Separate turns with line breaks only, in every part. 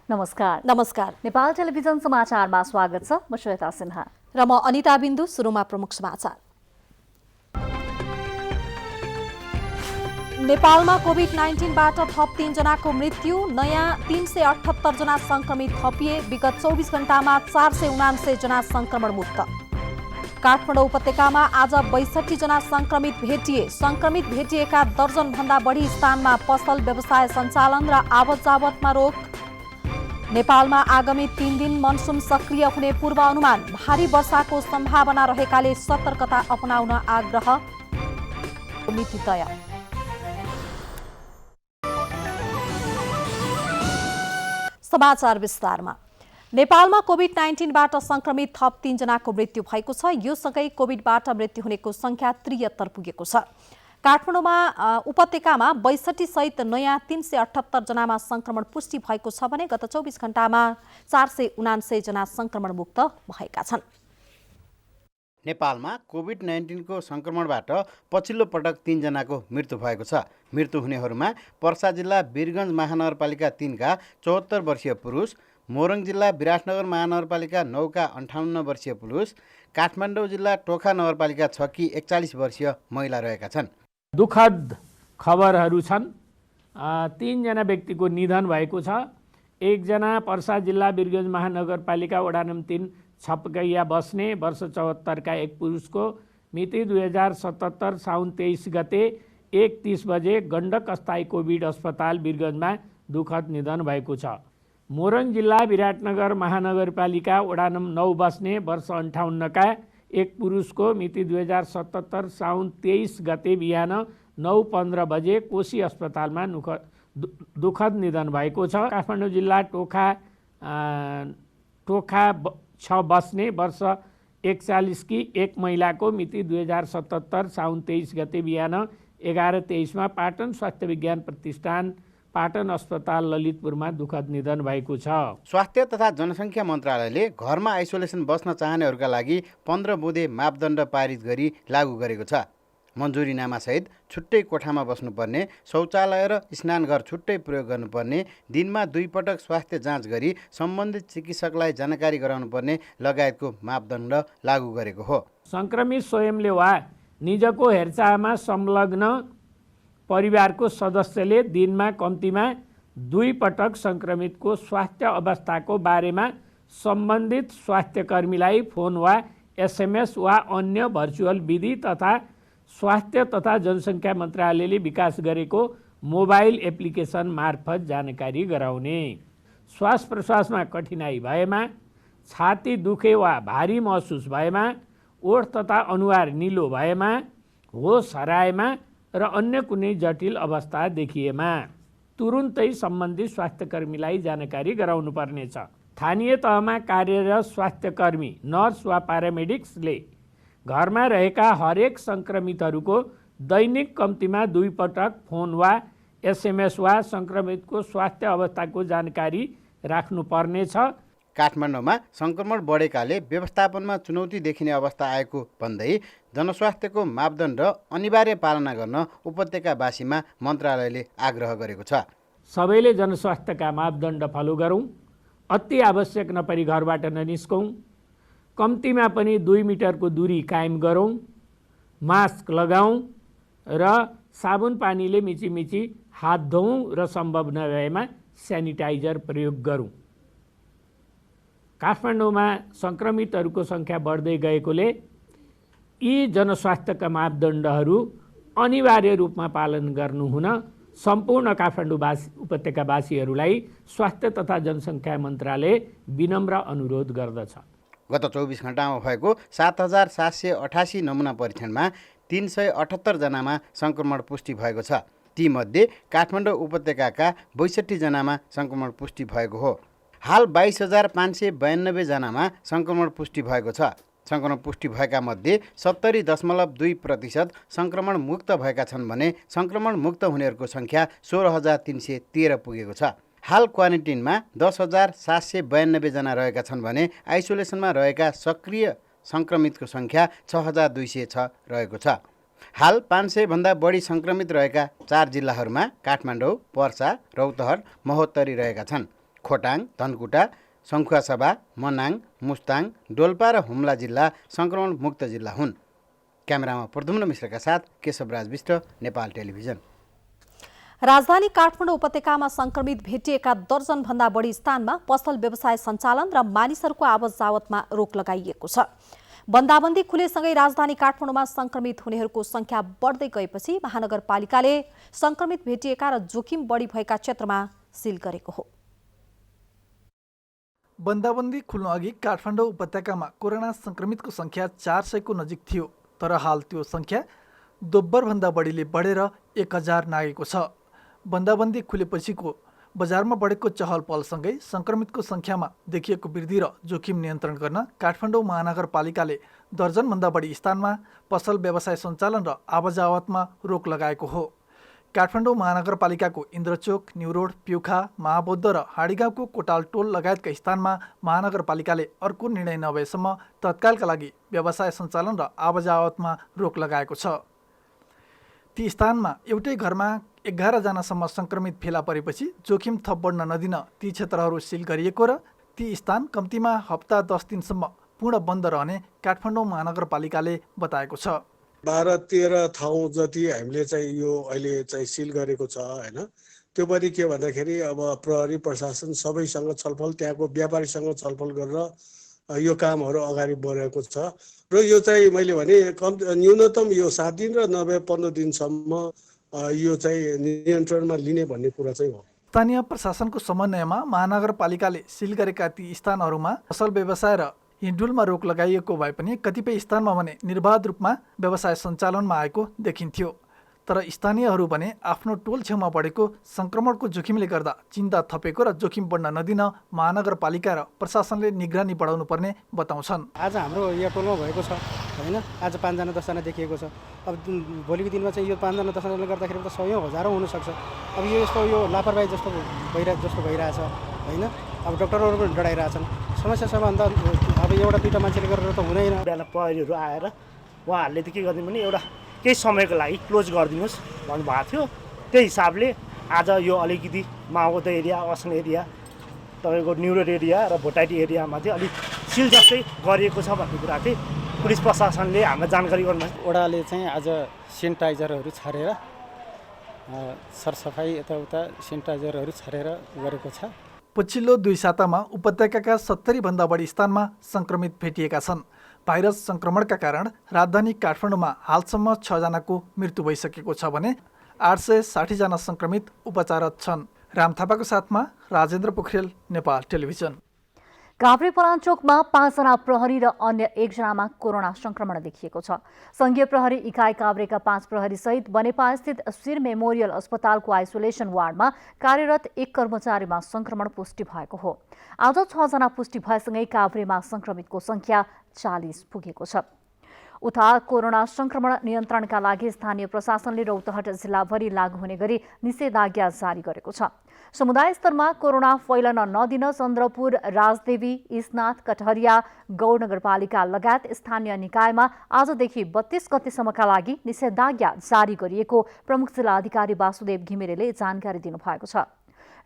नमस्कार।
नेपाल टेलिभिजन समाचारमा स्वागत छ। म श्वेता सिन्हा
र म अनिता बिन्दु। सुरुमा प्रमुख समाचार। नेपालमा कोभिड-19बाट थप 3 जनाको मृत्यु, नयाँ 378 जना संक्रमित थपिए। विगत 24 घण्टामा 479 जना संक्रमण मुक्त। काठमाडौँ उपत्यकामा आज 62 जना संक्रमित भेटिए। संक्रमित भेटिएका दर्जनभन्दा बढी स्थानमा पसल व्यवसाय सञ्चालन र आवत जावतमा रोक। नेपालमा आगामी 3 दिन मनसुन सक्रिय हुने पूर्वानुमान। भारी वर्षाको सम्भावना रहेकाले सतर्कता अपनाउन आग्रह। मिति तय। समाचार विस्तारमा। नेपालमा कोभिड-19बाट संक्रमित थप 3 जनाको मृत्यु भएको छ। यो सँगै कोभिडबाट मृत्यु हुनेको संख्या 73 पुगेको छ। काठमाडौँमा उपत्यकामा 62 सहित नयाँ 378 जनामा संक्रमण पुष्टि भएको छ भने गत 24 घण्टामा 479 जना संक्रमण मुक्त भएका छन्।
नेपालमा कोभिड-19 को संक्रमणबाट पछिल्लो पटक 3 जनाको मृत्यु भएको छ। मृत्यु हुनेहरूमा पर्सा जिल्ला वीरगञ्ज महानगरपालिका 3 का 74 वर्षीय पुरुष, मोरङ जिल्ला विराटनगर महानगरपालिका 9 का 58 वर्षीय पुरुष, काठमाडौँ जिल्ला टोखा नगरपालिका 6 की 41 वर्षीय महिला रहेका छन्।
दुःखद खबरहरू छन्। 3 जना व्यक्तिको निधन भएको छ। 1 जना पर्सा जिल्ला वीरगञ्ज महानगरपालिका वडा नम्बर 3 छपकैया बस्ने वर्ष 74 का एक पुरुषको मिति 2077 साउन 23 गते 1:30 बजे गण्डक अस्थायी कोभिड अस्पताल वीरगञ्जमा दुःखद निधन भएको छ। मोरङ जिल्ला विराटनगर महानगरपालिका वडा नम्बर 9 बस्ने वर्ष 58 का एक पुरुषको मिति 2077 साउन 23 गते बिहान 9:15 बजे कोशी अस्पतालमा दुःखद निधन भएको छ। काठमाडौँ जिल्ला टोखा 6 बस्ने वर्ष 41 की एक महिलाको मिति 2077 साउन 23 गते बिहान 11:23 पाटन स्वास्थ्य विज्ञान प्रतिष्ठान पाटन अस्पताल ललितपुरमा दुःखद निधन भएको छ।
स्वास्थ्य तथा जनसङ्ख्या मन्त्रालयले घरमा आइसोलेसन बस्न चाहनेहरूका लागि 15 बुँदे मापदण्ड पारित गरी लागू गरेको छ। मन्जुरीनामासहित छुट्टै कोठामा बस्नुपर्ने, शौचालय र स्नानघर छुट्टै प्रयोग गर्नुपर्ने, दिनमा 2 पटक स्वास्थ्य जाँच गरी सम्बन्धित चिकित्सकलाई जानकारी गराउनुपर्ने लगायतको मापदण्ड लागू गरेको हो।
संक्रमित स्वयंले वा निजको हेरचाहमा संलग्न परिवारको सदस्यले दिनमा कम्तीमा 2 पटक संक्रमितको स्वास्थ्य अवस्थाको बारेमा सम्बन्धित स्वास्थ्यकर्मीलाई फोन वा SMS वा अन्य भर्चुअल विधि तथा स्वास्थ्य तथा जनसङ्ख्या मन्त्रालयले विकास गरेको मोबाइल एप्लिकेसन मार्फत जानकारी गराउने। श्वास प्रश्वासमा कठिनाई भएमा, छाती दुखे वा भारी महसुस भएमा, ओठ तथा अनुहार निलो भएमा, होस हराएमा र अन्य कुनै जटिल अवस्था देखिएमा तुरुन्तै सम्बन्धित स्वास्थ्यकर्मीलाई जानकारी गराउनु पर्नेछ। स्थानीय तहमा कार्यरत स्वास्थ्यकर्मी, नर्स वा प्यारामेडिक्सले घरमा रहेका हरेक संक्रमितहरूको दैनिक कम्तीमा 2 पटक फोन वा SMS वा संक्रमितको स्वास्थ्य अवस्थाको जानकारी राख्नुपर्नेछ।
काठमाडौँमा संक्रमण बढेकाले व्यवस्थापनमा चुनौती देखिने अवस्था आएको भन्दै जनस्वास्थ्यको मापदण्ड अनिवार्य पालना गर्न उपत्यकावासीमा मन्त्रालयले आग्रह गरेको छ।
सबैले जनस्वास्थ्यका मापदण्ड फलो गरौँ, अति आवश्यक नपरी घरबाट ननिस्कौँ, कम्तीमा पनि 2 मिटरको दूरी कायम गरौँ, मास्क लगाऊँ र साबुन पानीले मिचिमिची हात धोऊँ र सम्भव नभएमा सेनिटाइजर प्रयोग गरौँ। काठमाडौँमा संक्रमितहरूको संख्या बढ्दै गएकोले यी जनस्वास्थ्यका मापदण्डहरू अनिवार्य रूपमा पालन गर्नु हुन सम्पूर्ण काठमाडौँ उपत्यकावासीहरूलाई स्वास्थ्य तथा जनसङ्ख्या मन्त्रालय विनम्र अनुरोध गर्दछ।
गत 24 घण्टामा भएको 7788 नमुना परीक्षणमा 378 जनामा संक्रमण पुष्टि भएको छ। तीमध्ये काठमाडौँ उपत्यकाका 62 जनामा संक्रमण पुष्टि भएको हो। हाल 22592 जनामा संक्रमण पुष्टि भएको छ। संक्रमण पुष्टि भएका मध्ये 70.2% संक्रमण मुक्त भएका छन् भने संक्रमण मुक्त हुनेहरूको संख्या 16313 पुगेको छ। हाल क्वारेन्टिनमा 10792 जना रहेका छन् भने आइसोलेसनमा रहेका सक्रिय संक्रमितको संख्या 6206 रहेको छ। हाल 500 भन्दा बढी संक्रमित रहेका 4 जिल्लाहरूमा काठमाडौँ, पर्सा, रौतहट, महोत्तरी रहेका छन्। खोटाङ, धनकुटा, सङ्खुवासभा, मनाङ, मुस्ताङ, डोल्पा र हुम्ला जिल्ला सङ्क्रमण मुक्त जिल्ला हुन्। क्यामेरामा प्रद्युम्न मिश्रका साथ केशवराज विष्ट, नेपाल टेलिभिजन।
राजधानी काठमाडौँ उपत्यकामा संक्रमित भेटिएका दर्जनभन्दा बढी स्थानमा पसल व्यवसाय सञ्चालन र मानिसहरूको आवत जावतमा रोक लगाइएको छ। बन्दाबन्दी खुलेसँगै राजधानी काठमाडौँमा संक्रमित हुनेहरूको संख्या बढ्दै गएपछि महानगरपालिकाले संक्रमित भेटिएका र जोखिम बढी भएका क्षेत्रमा सिल गरेको हो।
बन्दाबन्दी खुल्नु अघि काठमाडौँ उपत्यकामा कोरोना संक्रमितको संख्या 400 को नजिक थियो, तर हाल त्यो संख्या दोब्बरभन्दा बढीले बढेर 1000 नागेको छ। बन्दाबन्दी खुलेपछिको बजारमा बढेको चहल पहलसँगै संक्रमितको संख्यामा देखिएको वृद्धि र जोखिम नियन्त्रण गर्न काठमाडौँ महानगरपालिकाले दर्जनभन्दा बढी स्थानमा पसल व्यवसाय सञ्चालन र आवाजावतमा रोक लगाएको हो। काठमाडौँ महानगरपालिकाको इन्द्रचोक, न्युरोड, प्युखा, महाबौद्ध र हाँडीगाउँको कोटाल टोल लगायतका स्थानमा महानगरपालिकाले अर्को निर्णय नभएसम्म तत्कालका लागि व्यवसाय सञ्चालन र आवाजावतमा रोक लगाएको छ। ती स्थानमा एउटै घरमा 11 जनासम्म संक्रमित फेला परेपछि जोखिम थप बढ्न नदिन ती क्षेत्रहरू सिल गरिएको र ती स्थान कम्तीमा हप्ता 10 दिनसम्म पूर्ण बन्द रहने काठमाडौँ महानगरपालिकाले बताएको छ।
12-13 ठाउँ जति हामीले चाहिँ यो अहिले चाहिँ सिल गरेको छ हैन। त्यो पनि के भन्दाखेरि अब प्रहरी प्रशासन सबैसँग छलफल, त्यहाँको व्यापारीसँग छलफल गरेर यो कामहरू अगाडि बढेको छ र यो चाहिँ मैले भने न्यूनतम यो 7 दिन र नभए 15 दिनसम्म यो चाहिँ नियन्त्रणमा लिने भन्ने कुरा चाहिँ हो।
स्थानीय प्रशासनको समन्वयमा महानगरपालिकाले सिल गरेका ती स्थानहरूमा पसल व्यवसाय र हिँडडुलमा रोक लगाइएको भए पनि कतिपय स्थानमा भने निर्बाध रूपमा व्यवसाय सञ्चालनमा आएको देखिन्थ्यो। तर स्थानीयहरू भने आफ्नो टोल छेउमा बढेको संक्रमणको जोखिमले गर्दा चिन्ता थपेको र जोखिम बढ्न नदिन महानगरपालिका र प्रशासनले निगरानी बढाउनु पर्ने बताउँछन्।
आज हाम्रो यहाँ टोलमा भएको छ हैन, आज 5 जना 10 जना देखिएको छ। अब भोलिको दिनमा चाहिँ यो 5 जना 10 जनाले गर्दाखेरि त 100 हजारौं हुन सक्छ। अब यो यस्तो यो लापरवाही जस्तो भइरहेछ हैन। अब डाक्टरहरू पनि डराइरहेछन्। समस्या सबभन्दा अब एउटा दुईटा मान्छेले गरेर त हुँदैन।
बेला प्रहरीहरू आएर उहाँहरूले त के गर्दिनु भने एउटा केही समयको लागि क्लोज गरिदिनुहोस् भन्नुभएको थियो। त्यही हिसाबले आज यो अलिकति माओवाद एरिया, असन एरिया, तपाईँको न्युरोड एरिया र भोटाइटी एरियामा चाहिँ अलिक सिल जस्तै गरिएको छ भन्ने कुरा चाहिँ पुलिस प्रशासनले हामीलाई जानकारी गर्नुभयो।
ओडाले चाहिँ आज सेनिटाइजरहरू छरेर सरसफाइ यताउता सेनिटाइजरहरू छरेर गरेको छ।
पछिल्लो 2 सातामा उपत्यकाका 70 भन्दा बढी स्थानमा संक्रमित भेटिएका छन्। भाइरस संक्रमणका कारण राजधानी काठमाडौँमा हालसम्म 6 जनाको मृत्यु भइसकेको छ भने 860 जना संक्रमित उपचाररत छन्। राम थापाको साथमा राजेन्द्र पोखरेल, नेपाल टेलिभिजन।
काभ्रे पलाञ्चोकमा 5 जना प्रहरी र अन्य 1 जनामा कोरोना संक्रमण देखिएको छ। संघीय प्रहरी इकाइ काभ्रेका 5 प्रहरी सहित बनेपा स्थित शिर मेमोरियल अस्पतालको आइसोलेसन वार्डमा कार्यरत 1 कर्मचारीमा संक्रमण पुष्टि भएको हो। आज 6 जना पुष्टि भएसँगै काभ्रेमा संक्रमितको संख्या 40 पुगेको छ। उता कोरोना संक्रमण नियन्त्रणका लागि स्थानीय प्रशासनले रौतहट जिल्लाभरि लागू हुने गरी निषेधाज्ञा जारी गरेको छ। समुदाय स्तरमा कोरोना फैलन नदिन चन्द्रपुर, राजदेवी, इस्नाथ, कटहरिया, गौड नगरपालिका लगायत स्थानीय निकायमा आजदेखि 32 गतेसम्मका लागि निषेधाज्ञा जारी गरिएको प्रमुख जिल्ला अधिकारी वासुदेव घिमिरेले जानकारी दिनुभएको छ।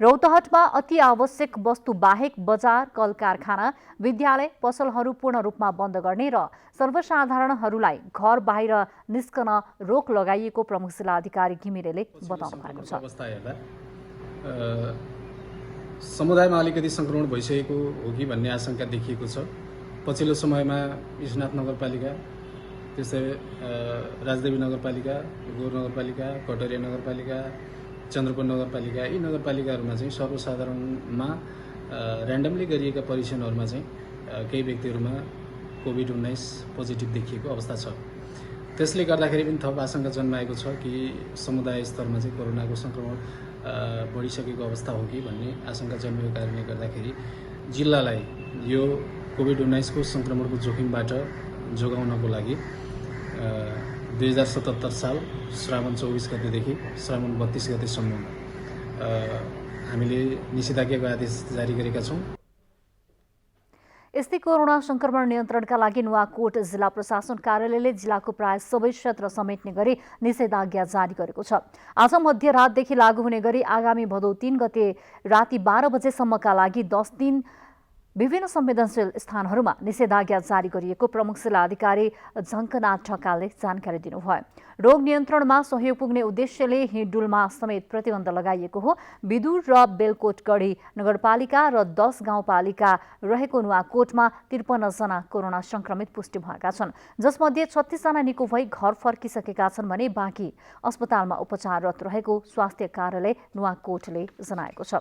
रौतहटमा अति आवश्यक वस्तु बाहेक बजार, कल कारखाना, विद्यालय, पसलहरू पूर्ण रूपमा बन्द गर्ने र सर्वसाधारणहरूलाई घर बाहिर निस्कन रोक लगाइएको प्रमुख जिल्ला अधिकारी घिमिरेले बताउनु भएको छ।
समुदायमा अलिकति संक्रमण भइसकेको हो कि भन्ने आशंका देखिएको छ। पछिल्लो समयमा विश्वनाथ नगरपालिका, त्यसै राजदेवी नगरपालिका, गौर नगरपालिका, कटहरिया नगरपालिका, चन्द्रपुर नगरपालिका, यी नगरपालिकाहरूमा चाहिँ सर्वसाधारणमा ऱ्यान्डमली गरिएका परीक्षणहरूमा चाहिँ केही व्यक्तिहरूमा कोभिड-19 पोजिटिभ देखिएको अवस्था छ। त्यसले गर्दाखेरि पनि थप आशंका जन्माएको छ कि समुदाय स्तरमा चाहिँ कोरोनाको संक्रमण बढिसकेको अवस्था हो कि भन्ने आशंका जन्मिएको कारणले गर्दाखेरि जिल्लालाई यो कोभिड-19 को संक्रमणको जोखिमबाट जोगाउनको लागि 2077 साल श्रावण 24 गतेदेखि श्रावण 32 गतेसम्म हामीले निषेधाज्ञाको आदेश जारी गरेका छौँ।
यस्तै कोरोना संक्रमण नियन्त्रणका लागि नुवाकोट जिल्ला प्रशासन कार्यालयले जिल्लाको प्राय सबै क्षेत्र समेट्ने गरी निषेधाज्ञा जारी गरेको छ। आज मध्यरातदेखि लागू हुने गरी आगामी भदौ 3 गते राति 12 बजेसम्मका लागि 10 दिन विभिन्न संवेदनशील स्थानहरूमा निषेधाज्ञा जारी गरिएको प्रमुख जिल्ला अधिकारी झङ्कनाथ ढकालले जानकारी दिनुभयो। रोग नियन्त्रणमा सहयोग पुग्ने उद्देश्यले हिँडडुलमा समेत प्रतिबन्ध लगाइएको हो। विदुर र बेलकोटगढी नगरपालिका र 10 गाउँपालिका रहेको नुवाकोटमा 53 जना कोरोना संक्रमित पुष्टि भएका छन्, जसमध्ये 36 जना निको भई घर फर्किसकेका छन् भने बाँकी अस्पतालमा उपचाररत रहेको स्वास्थ्य कार्यालय नुवाकोटले जनाएको छ।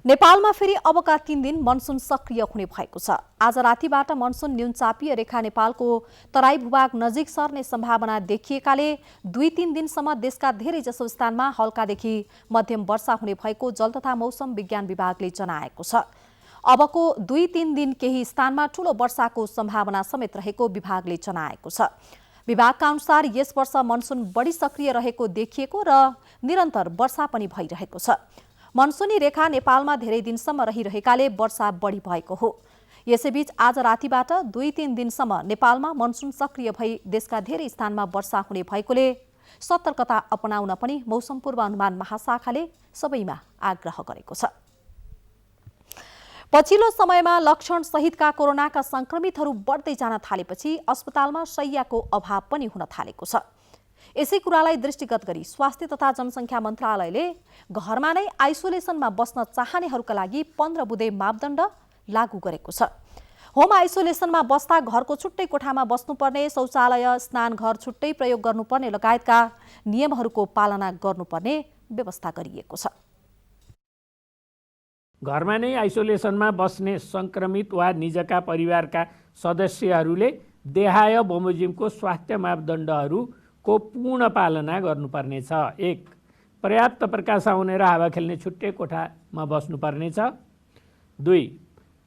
नेपालमा फेरि अबका 3 दिन मनसुन सक्रिय हुने भएको छ। आज रातिबाट मनसुन न्यूनचापीय रेखा नेपालको तराई भूभाग नजिक सर्ने सम्भावना देखिएकाले 2-3 दिनसम्म देशका धेरैजसो स्थानमा हल्कादेखि मध्यम वर्षा हुने भएको जल तथा मौसम विज्ञान विभागले जनाएको छ। अबको 2-3 दिन केही स्थानमा ठूलो वर्षाको सम्भावना समेत रहेको विभागले जनाएको छ। विभागका अनुसार यस वर्ष मनसुन बढी सक्रिय रहेको देखिएको र निरन्तर वर्षा पनि भइरहेको छ। मनसुनी रेखा नेपालमा धेरै दिनसम्म रहिरहेकाले वर्षा बढी भएको हो। यसैबीच आज रातिबाट 2-3 दिनसम्म नेपालमा मनसुन सक्रिय भई देशका धेरै स्थानमा वर्षा हुने भएकोले सतर्कता अपनाउन पनि मौसम पूर्वानुमान महाशाखाले सबैमा आग्रह गरेको छ। पछिल्लो समयमा लक्षण सहितका कोरोनाका संक्रमितहरू बढ्दै जान थालेपछि अस्पतालमा शय्याको अभाव पनि हुन थालेको छ। यसै कुरालाई दृष्टिगत गरी स्वास्थ्य तथा जनसङ्ख्या मन्त्रालयले घरमा नै आइसोलेसनमा बस्न चाहनेहरूका लागि 15 बुँदे मापदण्ड लागू गरेको छ। होम आइसोलेसनमा बस्दा घरको छुट्टै कोठामा बस्नुपर्ने, शौचालय, स्नान घर छुट्टै प्रयोग गर्नुपर्ने लगायतका नियमहरूको पालना गर्नुपर्ने व्यवस्था गरिएको छ।
घरमा नै आइसोलेसनमा बस्ने संक्रमित वा निजका परिवारका सदस्यहरूले देहाय बमोजिमको स्वास्थ्य मापदण्डहरूको पूर्ण पालना गर्नुपर्नेछ। 1. पर्याप्त प्रकाश आउने र हावा खेल्ने छुट्टै कोठामा बस्नुपर्नेछ। 2.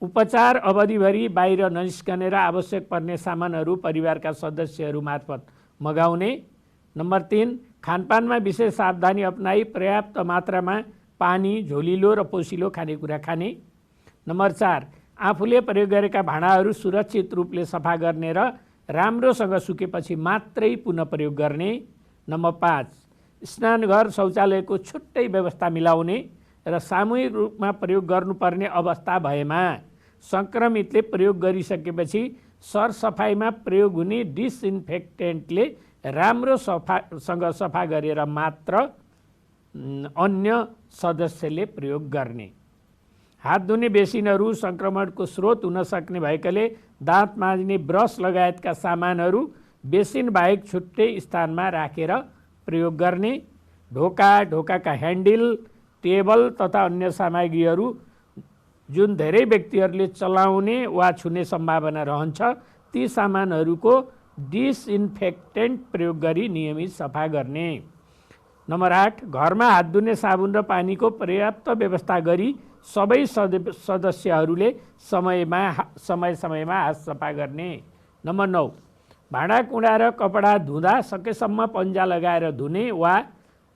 उपचार अवधिभरि बाहिर ननिस्कने र आवश्यक पर्ने सामानहरू परिवारका सदस्यहरू मार्फत मगाउने। नम्बर 3. खानपानमा विशेष सावधानी अपनाई पर्याप्त मात्रामा पानी, झोलिलो र पोसिलो खानेकुरा खाने। नम्बर 4. आफूले प्रयोग गरेका भाँडाहरू सुरक्षित रूपले सफा गर्ने र राम्रोसँग सुकेपछि मात्रै पुनः प्रयोग गर्ने। नम्बर 5. स्नानघर शौचालयको छुट्टै व्यवस्था मिलाउने र सामूहिक रूपमा प्रयोग गर्नुपर्ने अवस्था भएमा संक्रमितले प्रयोग गरिसकेपछि सरसफाइमा प्रयोग हुने डिसइन्फेक्टेन्टले राम्रोसँग सफा गरेर मात्र अन्य सदस्यले प्रयोग गर्ने। हात धुने बेसिनहरू संक्रमणको स्रोत हुन सक्ने भएकाले दाँत माझ्ने ब्रस लगायतका सामानहरू बेसिन बाहेक छुट्टै स्थानमा राखेर प्रयोग गर्ने। ढोकाका ह्यान्डल, टेबल तथा अन्य सामग्रीहरू जुन धेरै व्यक्तिहरूले चलाउने वा छुने सम्भावना रहन्छ ती सामानहरूको डिसइन्फेक्टेन्ट प्रयोग गरी नियमित सफा गर्ने। नम्बर 8. घरमा हात धुने साबुन र पानीको पर्याप्त व्यवस्था गरी सबै सदस्यहरूले समय समयमा हात सफा गर्ने। नम्बर 9. भाँडाकुँडा र कपडा धुँदा सकेसम्म पन्जा लगाएर धुने वा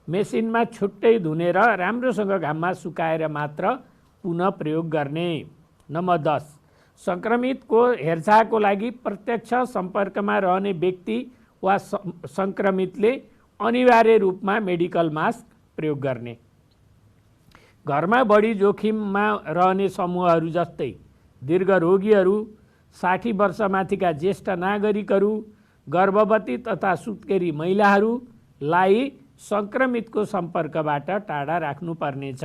मेसिनमा छुट्टै धुने र राम्रोसँग घाममा सुकाएर मात्र पुनः प्रयोग गर्ने। नम्बर 10. संक्रमितको हेरचाहको लागि प्रत्यक्ष सम्पर्कमा रहने व्यक्ति वा संक्रमितले अनिवार्य रूपमा मेडिकल मास्क प्रयोग गर्ने। घरमा बढी जोखिममा रहने समूहहरू जस्तै दीर्घ रोगीहरू, 60 वर्षमाथिका ज्येष्ठ नागरिकहरू, गर्भवती तथा सुत्केरी महिलाहरूलाई संक्रमितको सम्पर्कबाट टाढा राख्नुपर्नेछ।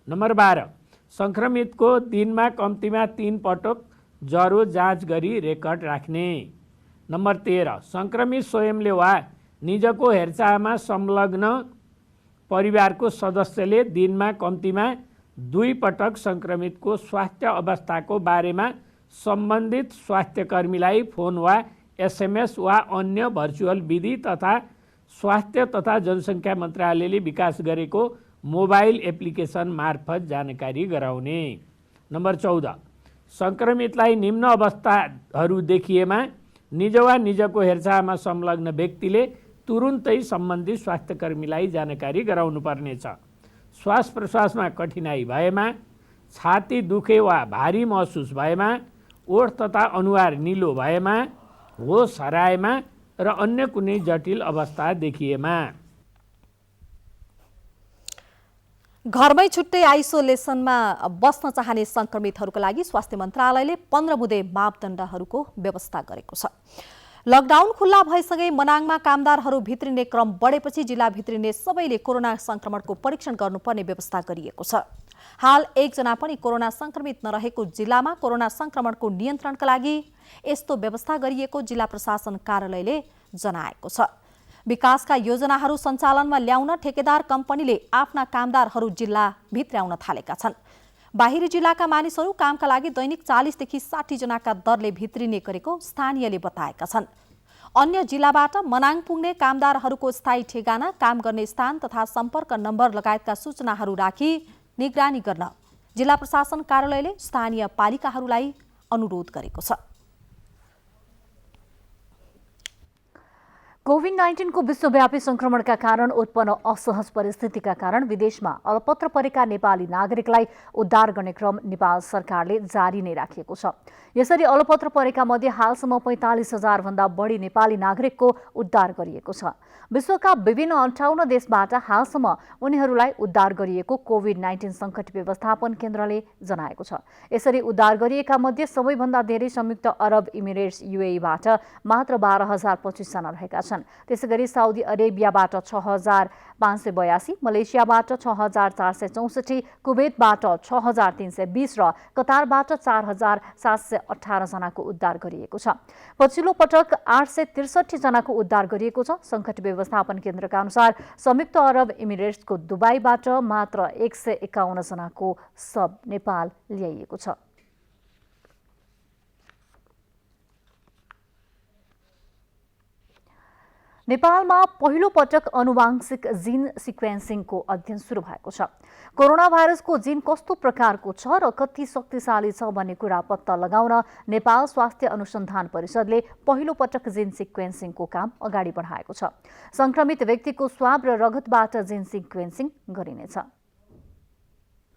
नम्बर 12. संक्रमितको दिनमा कम्तीमा 3 पटक ज्वरो जाँच गरी रेकर्ड राख्ने। नम्बर 13. संक्रमित स्वयंले वा निजको हेरचाहमा संलग्न परिवारको सदस्यले दिनमा कम्तीमा 2 पटक संक्रमितको स्वास्थ्य अवस्थाको बारेमा सम्बन्धित स्वास्थ्यकर्मीलाई फोन वा SMS वा अन्य भर्चुअल विधि तथा स्वास्थ्य तथा जनसङ्ख्या मन्त्रालयले विकास गरेको मोबाइल एप्लिकेसन मार्फत जानकारी गराउने। नम्बर 14. संक्रमितलाई निम्न अवस्थाहरू देखिएमा निज वा निजको हेरचाहमा संलग्न व्यक्तिले तुरुन्तै सम्बन्धित स्वास्थ्यकर्मीलाई जानकारी गराउनुपर्नेछ। श्वास प्रश्वासमा कठिनाइ भएमा, छाती दुखे वा भारी महसुस भएमा, ओठ तथा अनुहार निलो भएमा, होस हराएमा र अन्य कुनै जटिल अवस्था देखिएमा।
घरमै छुट्टै आइसोलेसनमा बस्न चाहने संक्रमितहरूका लागि स्वास्थ्य मन्त्रालयले 15 बुँदे मापदण्डहरूको व्यवस्था गरेको छ। लकडाउन खुल्ला भएसँगै मनाङमा कामदारहरू भित्रिने क्रम बढेपछि जिल्ला भित्रिने सबैले कोरोना संक्रमणको परीक्षण गर्नुपर्ने व्यवस्था गरिएको छ। हाल एकजना पनि कोरोना संक्रमित नरहेको जिल्लामा कोरोना संक्रमणको नियन्त्रणका लागि यस्तो व्यवस्था गरिएको जिल्ला प्रशासन कार्यालयले जनाएको छ। विकासका योजनाहरू सञ्चालनमा ल्याउन ठेकेदार कम्पनीले आफ्ना कामदारहरू जिल्ला भित्र्याउन थालेका छन्। बाहिरी जिल्लाका मानिसहरू कामका लागि दैनिक 40 देखि 60 जनाका दरले भित्रिने गरेको स्थानीयले बताएका छन्। अन्य जिल्लाबाट मनाङ पुग्ने कामदारहरूको स्थायी ठेगाना, काम गर्ने स्थान तथा सम्पर्क नम्बर लगायतका सूचनाहरू राखी निगरानी गर्न जिल्ला प्रशासन कार्यालयले स्थानीय पालिकाहरूलाई अनुरोध गरेको छ।
कोभिड-19 को विश्वव्यापी संक्रमणका कारण उत्पन्न असहज परिस्थितिका कारण विदेशमा अलपत्र परेका नेपाली नागरिकलाई उद्धार गर्ने क्रम नेपाल सरकारले जारी नै राखेको छ। यसरी अलपत्र परेका मध्ये हालसम्म 45,000 भन्दा बढी नेपाली नागरिकको उद्धार गरिएको छ। विश्वका विभिन्न 58 देशबाट हालसम्म उनीहरूलाई उद्धार गरिएको कोभिड-19 संकट व्यवस्थापन केन्द्रले जनाएको छ। यसरी उद्धार गरिएका मध्ये सबैभन्दा धेरै संयुक्त अरब इमिरेट्स UAE-बाट मात्र 12,025 जना रहेका छन्। त्यसैगरी साउदी अरेबियाबाट 6,582, मलेसियाबाट 6,464, कुवेतबाट 6,320 र कतारबाट 4,718 जनाको उद्धार गरिएको छ। पछिल्लो पटक 863 जनाको उद्धार गरिएको छ। संकट व्यवस्थापन केन्द्रका अनुसार संयुक्त अरब इमिरेट्सको दुबईबाट मात्र 151 जनाको शव नेपाल ल्याइएको छ। नेपालमा पहिलो पटक अनुवांशिक जीन सिक्वेन्सिङको अध्ययन सुरु भएको छ। कोरोना भाइरसको जीन कस्तो प्रकारको छ र कति शक्तिशाली छ भन्ने कुरा पत्ता लगाउन नेपाल स्वास्थ्य अनुसन्धान परिषदले पहिलो पटक जीन सिक्वेन्सिङको काम अगाडि बढाएको छ। संक्रमित व्यक्तिको स्वाब र रगतबाट जीन सिक्वेन्सिङ गरिनेछ।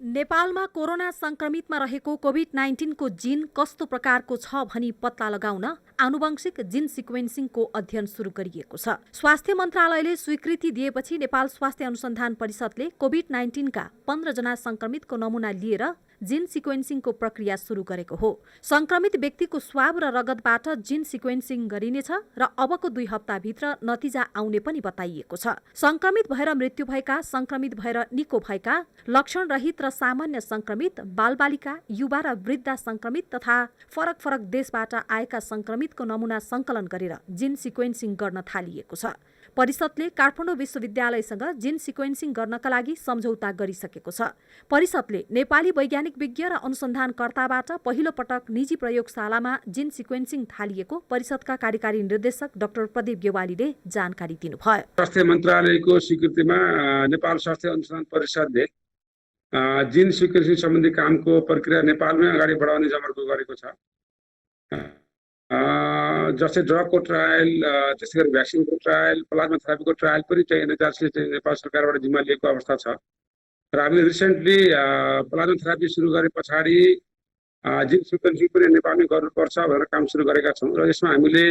नेपालमा कोरोना संक्रमितमा रहेको कोभिड-19 को जीन कस्तो प्रकारको छ भनी पत्ता लगाउन आनुवंशिक जीन सिक्वेन्सिङको अध्ययन सुरु गरिएको छ। स्वास्थ्य मन्त्रालयले स्वीकृति दिएपछि नेपाल स्वास्थ्य अनुसन्धान परिषदले कोभिड-19 का 15 जना संक्रमितको नमुना लिएर जीन सिक्वेन्सिङको प्रक्रिया सुरु गरेको हो। संक्रमित व्यक्तिको स्वाब र रगतबाट जीन सिक्वेन्सिङ गरिनेछ र अबको 2 हप्ताभित्र नतिजा आउने पनि बताइएको छ। संक्रमित भएर मृत्यु भएका, संक्रमित भएर निको भएका, लक्षण रहित र सामान्य संक्रमित, बालबालिका, युवा र वृद्ध संक्रमित तथा फरक फरक देशबाट आएका संक्रमितको नमुना संकलन गरेर जीन सिक्वेन्सिङ गर्न थालिएको छ। परिषदले काठमाडौँ विश्वविद्यालयसँग जीन सिक्वेन्सिङ गर्नका लागि सम्झौता गरिसकेको छ। परिषदले नेपाली वैज्ञानिक विज्ञ र अनुसन्धानकर्ताबाट पहिलो पटक निजी प्रयोगशालामा जीन सिक्वेन्सिङ थालिएको परिषदका कार्यकारी निर्देशक डाक्टर प्रदीप गेवालीले जानकारी दिनुभयो।
स्वास्थ्य मन्त्रालयको स्वीकृतिमा नेपाल स्वास्थ्य अनुसन्धान परिषदले जीन सिक्वेन्सिङ सम्बन्धी कामको प्रक्रिया नेपालमै अगाडि बढाउने जमर्को गरेको छ। जस्तै ड्रगको ट्रायल, त्यसै गरी भ्याक्सिनको ट्रायल, प्लाज्मा थेरापीको ट्रायल पनि चाहिँ एनएचआरसीले चाहिँ नेपाल सरकारबाट जिम्मा लिएको अवस्था छ। र हामीले रिसेन्टली प्लाज्मा थेरापी सुरु गरे पछाडि जीन सिक्वेन्सिङ पनि नेपालमै गर्नुपर्छ भनेर काम सुरु गरेका छौँ। र यसमा हामीले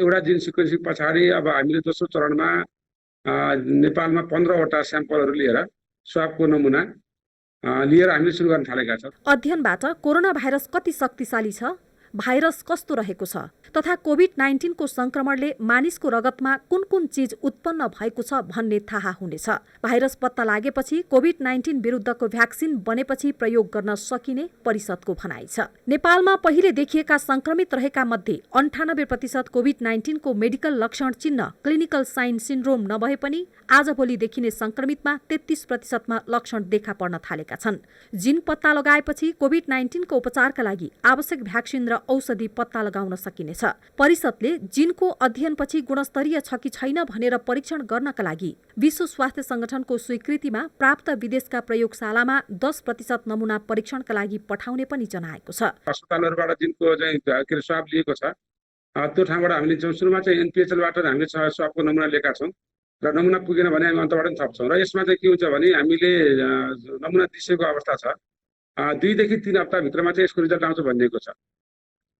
एउटा जीन सिक्वेन्सिङ पछाडि अब हामीले दोस्रो चरणमा नेपालमा 15वटा स्याम्पलहरू लिएर स्वाबको नमुना लिएर हामीले सुरु गर्न थालेका छौँ।
अध्ययनबाट कोरोना भाइरस कति शक्तिशाली छ, भाइरस कस्तो रहेको छ तथा कोभिड-19 को संक्रमणले मानिसको रगतमा कुन कुन चीज उत्पन्न भएको छ भन्ने थाहा हुनेछ। भाइरस पत्ता लागेपछि कोभिड-19 विरुद्धको भ्याक्सिन बनेपछि प्रयोग गर्न सकिने परिषदको भनाइ छ। नेपालमा पहिले देखिएका संक्रमित रहेका मध्ये 98% कोभिड-19 को मेडिकल लक्षण चिन्ह क्लिनिकल साइन सिन्ड्रोम नभए पनि आजभोलि देखिने संक्रमितमा 33% लक्षण देखा पर्न थालेका छन्। जीन पत्ता लगाएपछि कोभिड-19 को उपचारका लागि आवश्यक भ्याक्सिन र औषधि पत्ता लगाउन सकिनेछ। परिषदले जीनको अध्ययनपछि गुणस्तरीय छ कि छैन भनेर परीक्षण गर्नका लागि विश्व स्वास्थ्य संगठनको स्वीकृतिमा प्राप्त विदेशका प्रयोगशालामा 10% नमुना परीक्षणका लागि पठाउने पनि जनाएको छ।
अस्पतालहरूबाट जीनको चाहिँ स्वाब लिएको छ। त्यो ठाउँबाट हामीले सुरुमा चाहिँ एनपिएचएलबाट हामीले स्वाबको नमुना लिएका छौँ र नमुना पुगेन भने हामी अन्तबाट पनि थप्छौँ। र यसमा चाहिँ के हुन्छ भने हामीले नमुना दिइसकेको अवस्था छ 2 देखि 3 हप्ताभित्रमा चाहिँ यसको रिजल्ट आउँछ भनिएको छ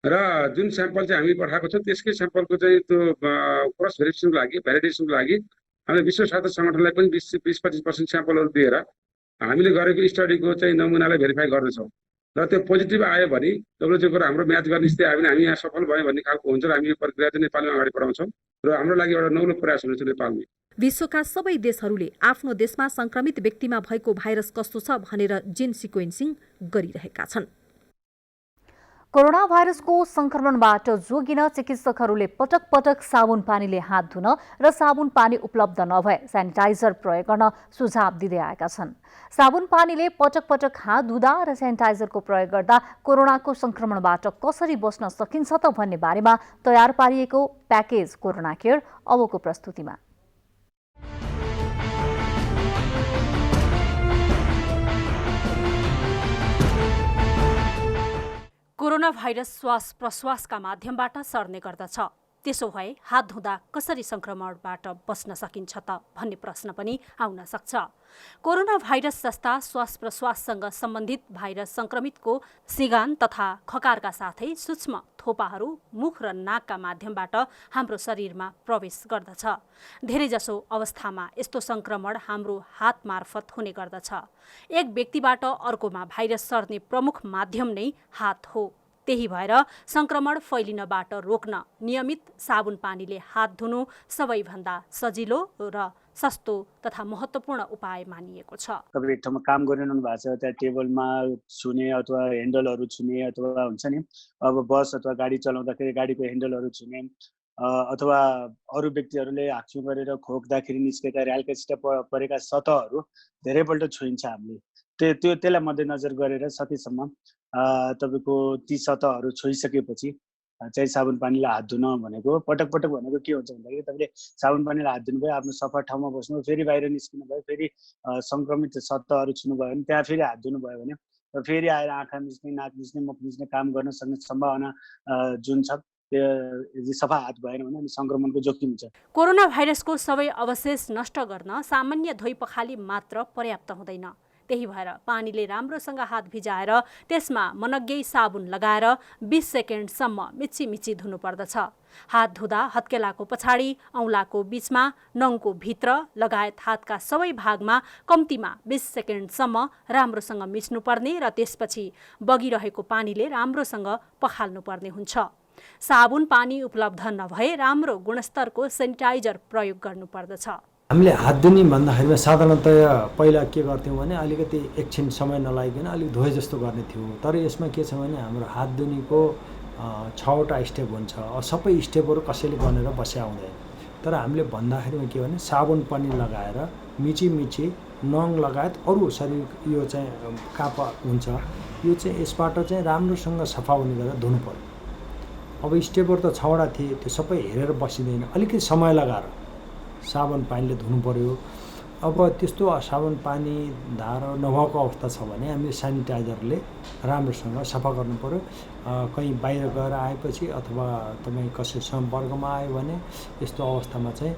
र जुन स्याम्पल चाहिँ हामी पठाएको छौँ त्यसकै स्याम्पलको चाहिँ त्यो क्रस भेरिफिकेसनको लागि भ्यालिडेसनको लागि हामीले विश्व स्वास्थ्य सङ्गठनलाई पनि 20-25% स्याम्पलहरू दिएर हामीले गरेको स्टडीको चाहिँ नमुनालाई भेरिफाई गर्दैछौँ र त्यो पोजिटिभ आयो भने डब्ल्युएचओको हाम्रो म्याच गर्ने स्थिति आयो भने हामी यहाँ सफल भयो भन्ने खालको हुन्छ र हामी यो प्रक्रिया चाहिँ नेपालमा अगाडि बढाउँछौँ र हाम्रो लागि एउटा नौलो प्रयास हुनेछ नेपालमा।
विश्वका सबै देशहरूले आफ्नो देशमा संक्रमित व्यक्तिमा भएको भाइरस कस्तो छ भनेर जिन सिक्वेन्सिङ गरिरहेका छन्।
कोरोना भाइरसको संक्रमणबाट जोगिन चिकित्सकहरूले पटक पटक साबुन पानीले हात धुन र साबुन पानी उपलब्ध नभए सेनिटाइजर प्रयोग गर्न सुझाव दिँदै आएका छन्। साबुन पानीले पटक पटक हात धुँदा र सेनिटाइजरको प्रयोग गर्दा कोरोनाको संक्रमणबाट कसरी बच्न सकिन्छ त भन्ने बारेमा तयार पारिएको प्याकेज कोरोना केयर अबको प्रस्तुतिमा।
कोरोना भाइरस श्वास प्रश्वासका माध्यमबाट सर्ने गर्दछ। त्यसो भए हात धुँदा कसरी संक्रमणबाट बच्न सकिन्छ त भन्ने प्रश्न पनि आउन सक्छ। कोरोना भाइरस जस्ता श्वास प्रश्वाससँग सम्बन्धित भाइरस संक्रमितको सिगान तथा खकारका साथै सूक्ष्म थोपाहरू मुख र नाकका माध्यमबाट हाम्रो शरीरमा प्रवेश गर्दछ। धेरैजसो अवस्थामा यस्तो संक्रमण हाम्रो हात मार्फत हुने गर्दछ। एक व्यक्तिबाट अर्कोमा भाइरस सर्ने प्रमुख माध्यम नै हात हो। त्यही भएर संक्रमण फैलिनबाट रोक्न नियमित साबुन पानीले हात धुनु सबैभन्दा सजिलो र सस्तो तथा महत्त्वपूर्ण उपाय मानिएको छ।
तपाईँ एक ठाउँमा काम गरिरहनु भएको छ, त्यहाँ टेबलमा छुने अथवा ह्यान्डलहरू छुने अथवा हुन्छ नि अब बस अथवा गाडी चलाउँदाखेरि गाडीको ह्यान्डलहरू छुने अथवा अरू व्यक्तिहरूले हाक्छु गरेर खोक्दाखेरि निस्केका र्यालकसित परेका सतहहरू धेरैपल्ट छोइन्छ हामीले। त्यसलाई मध्यनजर गरेर सकेसम्म तपाईँको ती सतहहरू छोइसकेपछि चाहिँ साबुन पानीले हात धुन भनेको पटक पटक भनेको के हुन्छ भन्दाखेरि तपाईँले साबुन पानीले हात धुनुभयो, आफ्नो सफा ठाउँमा बस्नुभयो, फेरि बाहिर निस्किनु भयो, फेरि सङ्क्रमित सतहहरू छुनुभयो भने त्यहाँ फेरि हात धुनुभयो भने र फेरि आएर आँखा मिच्ने, नाक मिच्ने, मुख मिच्ने काम गर्न सक्ने सम्भावना जुन छ त्यो सफा हात भएन भने सङ्क्रमणको जोखिम हुन्छ।
कोरोना भाइरसको सबै अवशेष नष्ट गर्न सामान्य धोइ पखाली मात्र पर्याप्त हुँदैन। त्यही भएर पानीले राम्रोसँग हात भिजाएर त्यसमा मनग्गै साबुन लगाएर 20 सेकेन्डसम्म मिची धुनुपर्दछ। हात धुँदा हत्केलाको पछाडि, औँलाको बीचमा, नङको भित्र लगायत हातका सबै भागमा कम्तीमा 20 सेकेन्डसम्म राम्रोसँग मिच्नुपर्ने र त्यसपछि बगिरहेको पानीले राम्रोसँग पखाल्नुपर्ने हुन्छ। साबुन पानी उपलब्ध नभए राम्रो गुणस्तरको सेनिटाइजर प्रयोग गर्नुपर्दछ।
हामीले हात धुने भन्दाखेरिमा साधारणतया पहिला के गर्थ्यौँ भने अलिकति एकछिन समय नलागिकन अलिक धोए जस्तो गर्ने थियो। तर यसमा के छ भने हाम्रो हात धुनेको 6वटा स्टेप हुन्छ। सबै स्टेपहरू कसैले गरेर बस्या हुँदैन। तर हामीले भन्दाखेरिमा के भने साबुन पानी लगाएर मिची नङ लगायत अरू शरीर यो चाहिँ कापा हुन्छ, यो चाहिँ यसबाट चाहिँ राम्रोसँग सफा हुने गरेर धुनु पर्यो। अब स्टेपहरू त 6वटा थिए, त्यो सबै हेरेर बसिँदैन, अलिकति समय लगाएर साबुन पानीले धुनु पर्यो। अब त्यस्तो साबुन पानी धार नभएको अवस्था छ भने हामीले सेनिटाइजरले राम्रोसँग सफा गर्नु पर्यो। कहीँ बाहिर गएर आएपछि अथवा तपाईँ कसै सम्पर्कमा आयो भने यस्तो अवस्थामा चाहिँ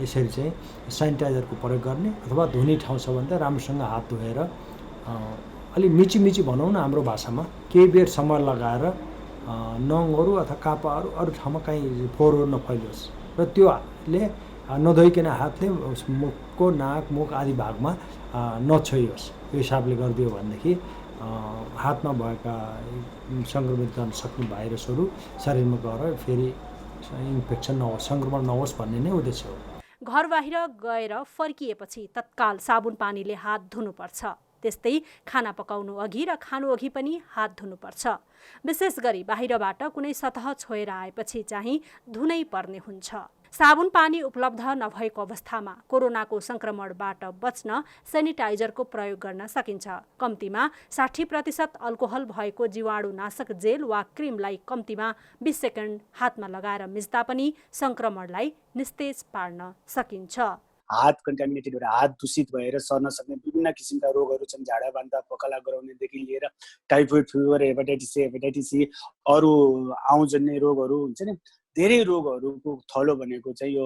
यसरी चाहिँ सेनिटाइजरको प्रयोग गर्ने अथवा धुने ठाउँ छ भने त राम्रोसँग हात धोएर अलिक मिची भनौँ न हाम्रो भाषामा केही बेर समय लगाएर नङहरू अथवा कापाहरू अरू ठाउँमा कहीँ फोहोर नफैलियोस् र त्योले नधोइकन हातले मुखको नाक मुख आदि भागमा नछोइयोस्। यो हिसाबले गरिदियो भनेदेखि हातमा भएका सङ्क्रमित गर्न सक्ने भाइरसहरू शरीरमा गएर फेरि इन्फेक्सन नहोस्, सङ्क्रमण नहोस् भन्ने नै उद्देश्य हो।
घर बाहिर गएर फर्किएपछि तत्काल साबुन पानीले हात धुनुपर्छ। त्यस्तै खाना पकाउनु अघि र खानु अघि पनि हात धुनुपर्छ। विशेष गरी बाहिरबाट कुनै सतह छोएर आएपछि चाहिँ धुनै पर्ने हुन्छ। साबुन पानी उपलब्ध नभएको अवस्थामा कोरोनाको संक्रमणबाट बच्न सेनिटाइजरको प्रयोग गर्न सकिन्छ। कम्तीमा 60% अल्कोहल भएको जीवाणुनाशक जेल वा क्रिमलाई कम्तीमा 20 सेकेन्ड हातमा लगाएर मिच्दा पनि संक्रमणलाई निस्तेज पार्न सकिन्छ।
हात कन्टामिनेटेड भएर हात दूषित भएर सर्न सक्ने विभिन्न किसिमका रोगहरू छन्। झाडा बान्ता पखाला गराउनेदेखि लिएर typhoid fever, hepatitis A, hepatitis C, अरू आउँजन्य रोगहरू हुन्छ नि, धेरै रोगहरूको थलो भनेको चाहिँ यो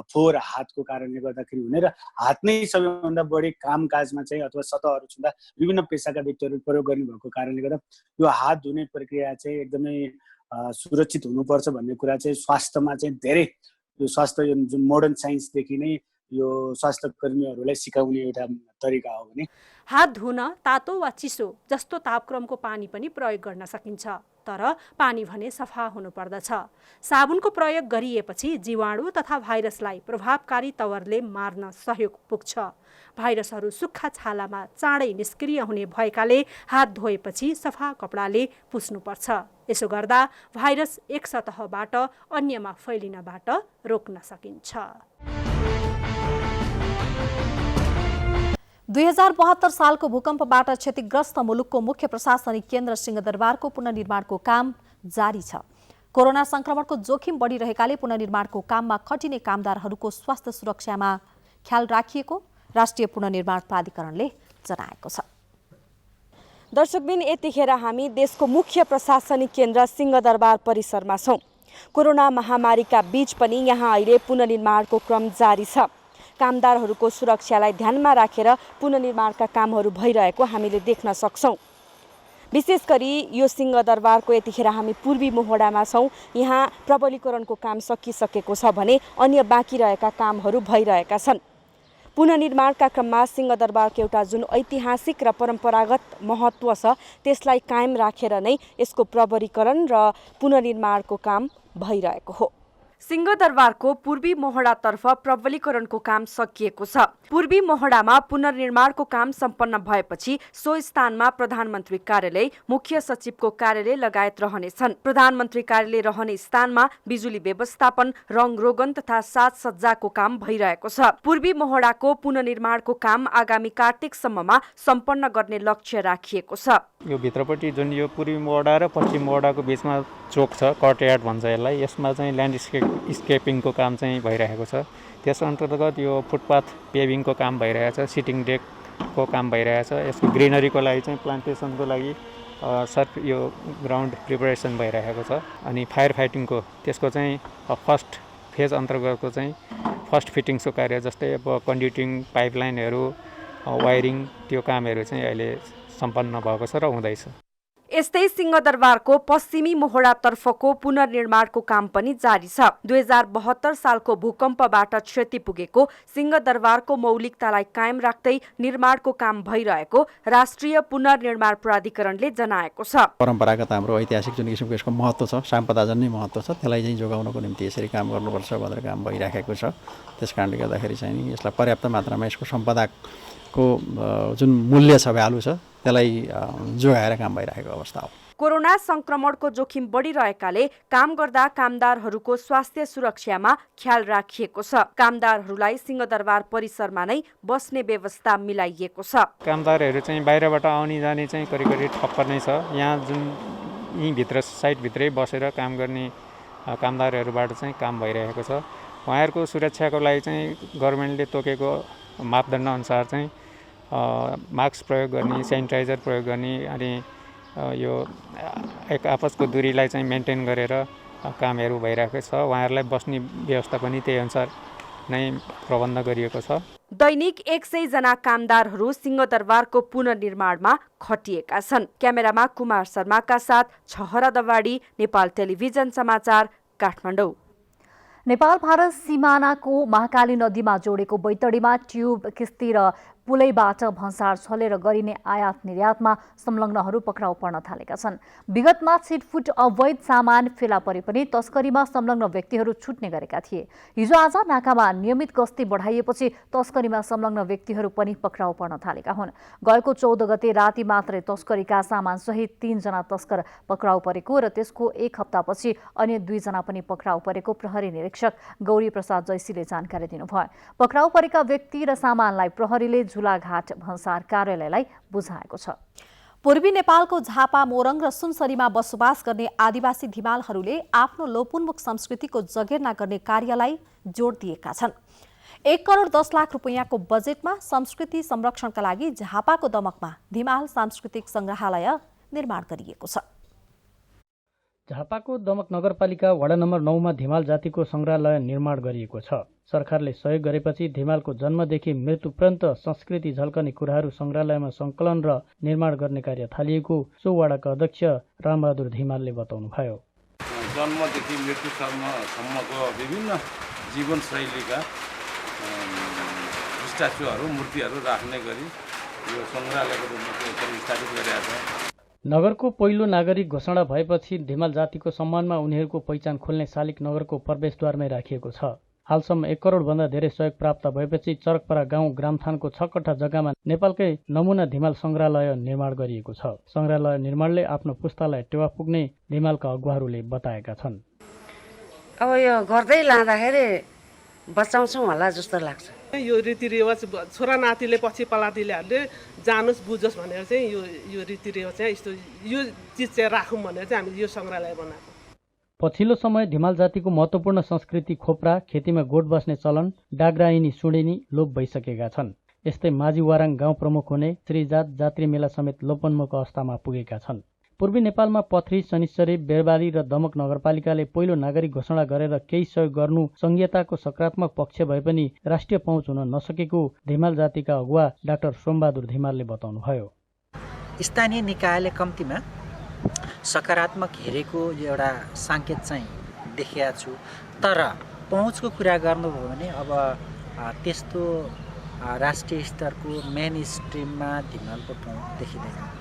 फोहोर हातको कारणले गर्दाखेरि हुने र हात नै सबैभन्दा बढी कामकाजमा चाहिँ अथवा सतहहरू छुँदा विभिन्न पेसाका व्यक्तिहरू प्रयोग गर्ने भएको कारणले गर्दा यो हात धुने प्रक्रिया चाहिँ एकदमै सुरक्षित हुनुपर्छ भन्ने कुरा चाहिँ स्वास्थ्यमा चाहिँ धेरै यो स्वास्थ्य जुन मोडर्न साइन्सदेखि नै यो स्वास्थ्य कर्मीहरूलाई सिकाउने एउटा तरिका हो भने
हात धुन तातो वा चिसो जस्तो तापक्रमको पानी पनि प्रयोग गर्न सकिन्छ, तर पानी भने सफा हुनुपर्दछ। साबुनको प्रयोग गरिएपछि जीवाणु तथा भाइरसलाई प्रभावकारी तवरले मार्न सहयोग पुग्छ। भाइरसहरू सुक्खा छालामा चाँडै निष्क्रिय हुने भएकाले हात धोएपछि सफा कपडाले पुस्नुपर्छ। यसो गर्दा भाइरस एक सतहबाट अन्यमा फैलिनबाट रोक्न सकिन्छ।
2072 सालको भूकम्पबाट क्षतिग्रस्त मुलुकको मुख्य प्रशासनिक केन्द्र सिंहदरबारको पुनर्निर्माणको काम जारी छ। कोरोना संक्रमणको जोखिम बढिरहेकाले पुनर्निर्माणको काममा खटिने कामदारहरूको स्वास्थ्य सुरक्षामा ख्याल राखिएको राष्ट्रिय पुनर्निर्माण प्राधिकरणले जनाएको छ।
दर्शकबिन, यतिखेर हामी देशको मुख्य प्रशासनिक केन्द्र सिंहदरबार परिसरमा छौँ। कोरोना महामारीका बीच पनि यहाँ अहिले पुनर्निर्माणको क्रम जारी छ। कामदारहरूको सुरक्षालाई ध्यानमा राखेर पुनर्निर्माणका कामहरू भइरहेको हामीले देख्न सक्छौँ। विशेष गरी यो सिंहदरबारको यतिखेर हामी पूर्वी मोहडामा छौँ। यहाँ प्रबलीकरणको काम सकिसकेको छ भने अन्य बाँकी रहेका कामहरू भइरहेका छन्। पुनर्निर्माणका क्रममा सिंहदरबारको एउटा जुन ऐतिहासिक र परम्परागत महत्त्व छ त्यसलाई कायम राखेर नै यसको प्रबलीकरण र पुनर्निर्माणको काम भइरहेको हो। सिंहदरबारको पूर्वी मोहडातर्फ प्रबलीकरणको काम सकिएको छ। पूर्वी मोहडामा पुनर्निर्माणको काम सम्पन्न भएपछि सो स्थानमा प्रधानमन्त्री कार्यालय, मुख्य सचिवको कार्यालय लगायत रहनेछन्। प्रधानमन्त्री कार्यालय रहने स्थानमा बिजुली व्यवस्थापन, रङरोगन तथा साजसज्जाको काम भइरहेको छ। पूर्वी मोहडाको पुनर्निर्माणको काम आगामी कार्तिकसम्ममा सम्पन्न गर्ने लक्ष्य राखिएको छ।
यो भित्रपट्टि जुन यो पूर्वी मोहडा र पश्चिम मोहडाको बिचमा चोक छ, कटयार्ड भन्छ यसलाई, यसमा चाहिँ ल्यान्डस्केपिङको काम चाहिँ भइरहेको छ। त्यस अन्तर्गत यो फुटपाथ पेभिङको काम भइरहेछ, सिटिङ डेकको काम भइरहेछ। यसको ग्रिनरीको लागि चाहिँ प्लान्टेसनको लागि यो ग्राउन्ड प्रिपरेसन भइरहेको छ। अनि फायर फाइटिङको त्यसको चाहिँ फर्स्ट फेज अन्तर्गतको चाहिँ फर्स्ट फिटिङ्सको कार्य, जस्तै अब कन्ड्युटिङ, पाइपलाइनहरू, वायरिङ, त्यो कामहरू चाहिँ अहिले सम्पन्न भएको छ र हुँदैछ।
यस्तै सिंहदरबारको पश्चिमी मोहडातर्फको पुनर्निर्माणको काम पनि जारी छ। 2072 सालको भूकम्पबाट क्षति पुगेको सिंहदरबारको मौलिकतालाई कायम राख्दै निर्माणको काम भइरहेको राष्ट्रिय पुनर्निर्माण प्राधिकरणले जनाएको छ।
परम्परागत हाम्रो ऐतिहासिक जुन किसिमको यसको महत्त्व छ, साम्पदाजन्य महत्त्व छ, त्यसलाई चाहिँ जोगाउनको निम्ति यसरी काम गर्नुपर्छ भनेर काम भइराखेको छ। त्यसकारणले गर्दाखेरि चाहिँ यसलाई पर्याप्त मात्रामा यसको सम्पदाको जुन मूल्य छ, भ्यालु छ, त्यसलाई जोगाएर काम भइरहेको अवस्था हो।
कोरोना संक्रमणको जोखिम बढिरहेकाले काम गर्दा कामदारहरूको स्वास्थ्य सुरक्षामा ख्याल राखिएको छ। कामदारहरूलाई सिंहदरबार परिसरमा नै बस्ने व्यवस्था मिलाइएको छ।
कामदारहरू चाहिँ बाहिरबाट आउने जाने चाहिँ करिब ठप्प नै छ। यहाँ जुन यहीँभित्र साइटभित्रै बसेर काम गर्ने कामदारहरूबाट चाहिँ काम भइरहेको छ। उहाँहरूको सुरक्षाको लागि चाहिँ गभर्मेन्टले तोकेको मापदण्ड अनुसार चाहिँ मास्क प्रयोग गर्ने, सेनिटाइजर प्रयोग गर्ने, अनि यो एक आपसको दूरीलाई चाहिँ मेन्टेन गरेर कामहरू भइरहेको छ। उहाँहरूलाई बस्ने व्यवस्था पनि त्यही अनुसार नै प्रबन्ध गरिएको छ।
दैनिक 100 जना कामदारहरू सिंहदरबारको पुनर्निर्माणमा खटिएका छन्। क्यामेरामा कुमार शर्माका साथ छहरा दवाडी, नेपाल टेलिभिजन समाचार, काठमाडौँ।
नेपाल भारत सिमानाको महाकाली नदीमा जोडेको बैतडीमा ट्युब, किस्ती र पुलैबाट भन्सार छलेर गरिने आयात निर्यातमा संलग्नहरू पक्राउ पर्न थालेका छन्। विगतमा छिटफुट अवैध सामान फेला परे पनि तस्करीमा संलग्न व्यक्तिहरू छुट्ने गरेका थिए। हिजो आज नाकामा नियमित गस्ती बढाइएपछि तस्करीमा संलग्न व्यक्तिहरू पनि पक्राउ पर्न थालेका हुन्। गएको 14 गते राति मात्रै तस्करीका सामान सहित 3 जना तस्कर पक्राउ परेको र त्यसको एक हप्तापछि अन्य 2 जना पनि पक्राउ परेको प्रहरी निरीक्षक गौरी प्रसाद जैसीले जानकारी दिनुभयो। पक्राउ परेका व्यक्ति र सामानलाई प्रहरीले झुलाघाट भन्सार कार्यालयलाई बुझाएको छ।
पूर्वी नेपालको झापा, मोरङ र सुनसरीमा बसोबास गर्ने आदिवासी धिमालहरूले आफ्नो लोपोन्मुख संस्कृतिको जगेर्ना गर्ने कार्यलाई जोड दिएका छन्। 1 करोड 10 लाख रुपैयाँको बजेटमा संस्कृति संरक्षणका लागि झापाको दमकमा धिमाल सांस्कृतिक संग्रहालय निर्माण गरिएको छ।
झापाको दमक नगरपालिका वडा नम्बर 9 मा धिमाल जातिको संग्रहालय निर्माण गरिएको छ। सरकारले सहयोग गरेपछि धिमालको जन्मदेखि मृत्युपर्यन्त संस्कृति झल्कने कुराहरू संग्रहालयमा सङ्कलन र निर्माण गर्ने कार्य थालिएको सो वडाका अध्यक्ष रामबहादुर धिमालले बताउनुभयो।
जन्मदेखि मृत्युसम्मको विभिन्न जीवनशैलीका स्ट्याचुहरू मूर्तिहरू राख्ने गरी यो सङ्ग्रहालयको रूपमा स्थापित गरिएको छ।
नगरको पहिलो नागरिक घोषणा भएपछि धिमाल जातिको सम्मानमा उनीहरूको पहिचान खोल्ने शालिक नगरको प्रवेशद्वारमै राखिएको छ। हालसम्म 1 करोडभन्दा धेरै सहयोग प्राप्त भएपछि चरकपरा गाउँ ग्रामथानको 6 कट्ठा जग्गामा नेपालकै नमुना धिमाल संग्रहालय निर्माण गरिएको छ। संग्रहालय निर्माणले आफ्नो पुस्तालाई टेवा पुग्ने धिमालका अगुवाहरूले बताएका छन्।
अब यो गर्दै लाँदाखेरि बचाउँछौँ होला जस्तो लाग्छ।
यो रीतिरिवाज छोरा नातिले पछि पलातीलेहरूले जानोस् बुझोस् भनेर चाहिँ यो रीतिरिवाज चाहिँ यस्तो यो चिज चाहिँ राखौँ भनेर चाहिँ हामीले यो सङ्ग्रहालय बनाएको।
पछिल्लो समय धिमाल जातिको महत्त्वपूर्ण संस्कृति खोप्रा, खेतीमा गोठ बस्ने चलन, डाग्राइनी सुडेनी लोप भइसकेका छन्। यस्तै माझी वाराङ गाउँ प्रमुख हुने श्रीजात जात्री मेला समेत लोपोन्मुख अवस्थामा पुगेका छन्। पूर्वी नेपालमा पथरी, शनिश्चरी, बेरबारी र दमक नगरपालिकाले पहिलो नागरिक घोषणा गरेर केही सहयोग गर्नु संघीयताको सकारात्मक पक्ष भए पनि राष्ट्रिय पहुँच हुन नसकेको धिमाल जातिका अगुवा डाक्टर सोमबहादुर धिमालले बताउनुभयो।
स्थानीय निकायले कम्तीमा सकारात्मक हेरेको एउटा सङ्केत चाहिँ देखेका छु, तर पहुँचको कुरा गर्नुभयो भने अब त्यस्तो राष्ट्रिय स्तरको मेन स्ट्रिममा धिमालको पहुँच देखिँदैन।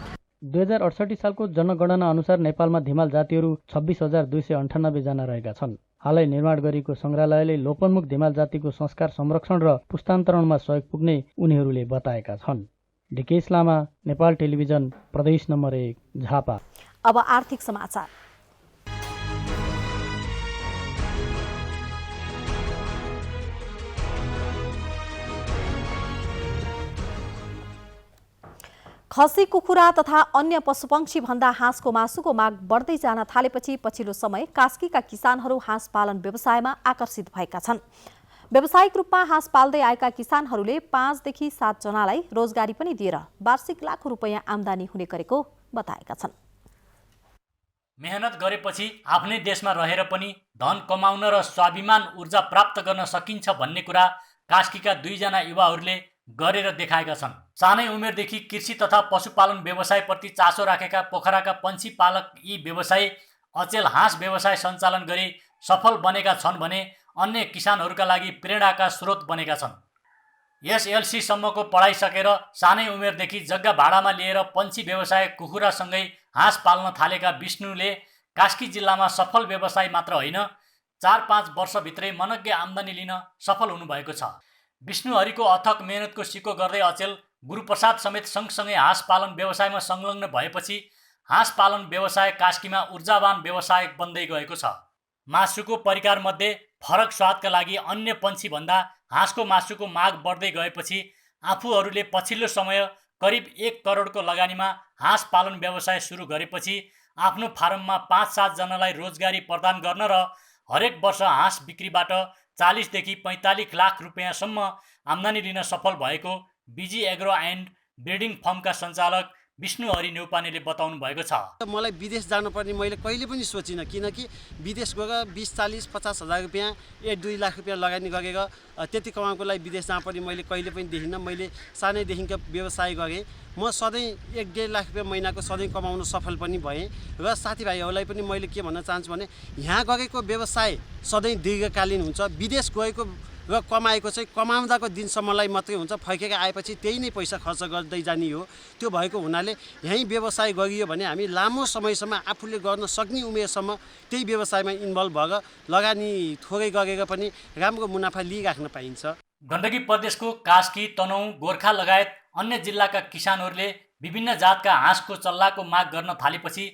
2068 सालको जनगणना अनुसार नेपालमा धिमाल जातिहरू 26,298 जना रहेका छन्। हालै निर्माण गरिएको संग्रहालयले लोपोन्मुख धिमाल जातिको संस्कार संरक्षण र पुस्तान्तरणमा सहयोग पुग्ने उनीहरूले बताएका छन्। डिकेश लामा, नेपाल टेलिभिजन, प्रदेश नम्बर 1, झापा।
अब आर्थिक समाचार। खसी, कुखुरा तथा अन्य पशुपक्षी भन्दा हाँसको मासुको माग बढ्दै जान थालेपछि पछिल्लो समय कास्कीका किसानहरू हाँस पालन व्यवसायमा आकर्षित भएका छन्। व्यावसायिक रूपमा हाँस पाल्दै आएका किसानहरूले 5 देखि 7 जनालाई रोजगारी पनि दिएर वार्षिक लाखौं रुपैयाँ आम्दानी हुने गरेको बताएका छन्।
मेहनत गरेपछि आफ्नै देशमा रहेर पनि धन कमाउन र स्वाभिमान ऊर्जा प्राप्त गर्न सकिन्छ भन्ने कुरा कास्कीका 2 जना युवाहरूले गरेर देखाएका छन्। सानै उमेरदेखि कृषि तथा पशुपालन व्यवसायप्रति चासो राखेका पोखराका पन्छी पालक यी व्यवसायी अचेल हाँस व्यवसाय सञ्चालन गरी सफल बनेका छन् भने अन्य किसानहरूका लागि प्रेरणाका स्रोत बनेका छन्। एसएलसी सम्मको पढाइ सकेर सानै उमेरदेखि जग्गा भाडामा लिएर पन्छी व्यवसाय कुखुरासँगै हाँस पाल्न थालेका विष्णुले कास्की जिल्लामा सफल व्यवसाय मात्र होइन 4-5 वर्षभित्रै मनग्गे आम्दानी लिन सफल हुनुभएको छ। विष्णुहरिको अथक मेहनतको सिको गर्दै अचेल गुरुप्रसाद समेत सँगसँगै हाँस पालन व्यवसायमा संलग्न भएपछि हाँस पालन व्यवसाय कास्कीमा ऊर्जावान व्यवसाय बन्दै गएको छ। मासुको परिकारमध्ये फरक स्वादका लागि अन्य पन्छीभन्दा हाँसको मासुको माग बढ्दै गएपछि आफूहरूले पछिल्लो समय करिब 1 करोडको लगानीमा हाँस पालन व्यवसाय सुरु गरेपछि आफ्नो फारममा 5-7 जनालाई रोजगारी प्रदान गर्न र हरेक वर्ष हाँस बिक्रीबाट 40 देखि 45 लाख रुपैयाँसम्म आम्दानी लिन सफल भएको बिजी एग्रो एन्ड ब्रिडिङ फर्मका सञ्चालक विष्णुहरि न्यौपानेले बताउनु भएको छ।
मलाई विदेश जानुपर्ने मैले कहिले पनि सोचिनँ, किनकि विदेश गएर 20-40-50 हजार रुपियाँ 1-2 लाख रुपियाँ लगानी गरेर त्यति कमाउनको लागि विदेश जानुपर्ने मैले कहिले पनि देखिनँ। मैले सानैदेखिको व्यवसाय गरेँ, म सधैँ 1-1.5 लाख रुपियाँ महिनाको सधैँ कमाउन सफल पनि भएँ र साथीभाइहरूलाई पनि मैले के भन्न चाहन्छु भने यहाँ गरेको व्यवसाय सधैँ दीर्घकालीन हुन्छ। विदेश गएको र कमाएको चाहिँ कमाउँदाको दिनसम्मलाई मात्रै हुन्छ, फर्केर आएपछि त्यही नै पैसा खर्च गर्दै जाने हो। त्यो भएको हुनाले यहीँ व्यवसाय गरियो भने हामी लामो समयसम्म आफूले गर्न सक्ने उमेरसम्म त्यही व्यवसायमा इन्भल्भ भएर लगानी थोरै गरेर पनि राम्रो मुनाफा लिइराख्न पाइन्छ।
गण्डकी प्रदेशको कास्की, तनहुँ, गोर्खा लगायत अन्य जिल्लाका किसानहरूले विभिन्न जातका हाँसको चल्लाको माग गर्न थालेपछि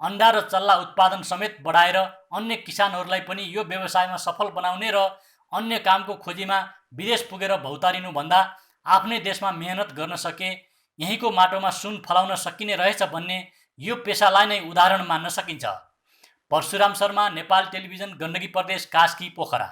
अन्डा र चल्ला उत्पादन समेत बढाएर अन्य किसानहरूलाई पनि यो व्यवसायमा सफल बनाउने र अन्य कामको खोजीमा विदेश पुगेर भौतारिनुभन्दा आफ्नै देशमा मेहनत गर्न सके यहीँको माटोमा सुन फलाउन सकिने रहेछ भन्ने यो पेसालाई नै उदाहरण मान्न सकिन्छ। परशुराम शर्मा, नेपाल टेलिभिजन, गण्डकी प्रदेश, कास्की, पोखरा।